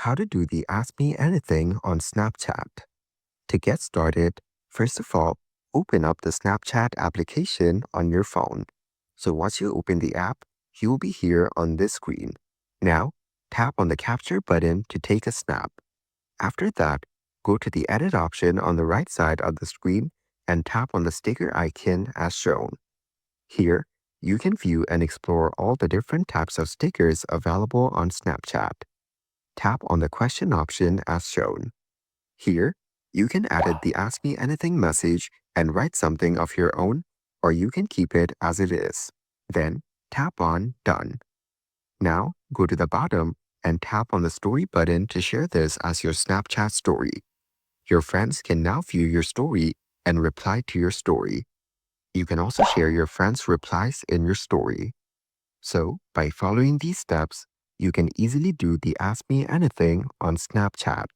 how to do the Ask Me Anything on Snapchat. To get started, first of all, open up the Snapchat application on your phone. So once you open the app, you will be here on this screen. Now, tap on the capture button to take a snap. After that, go to the edit option on the right side of the screen and tap on the sticker icon as shown. Here, you can view and explore all the different types of stickers available on Snapchat. Tap on the question option as shown. Here, you can edit the Ask Me Anything message and write something of your own, or you can keep it as it is. Then, tap on Done. Now, go to the bottom and tap on the Story button to share this as your Snapchat story. Your friends can now view your story and reply to your story. You can also share your friends' replies in your story. So, by following these steps, you can easily do the Ask Me Anything on Snapchat.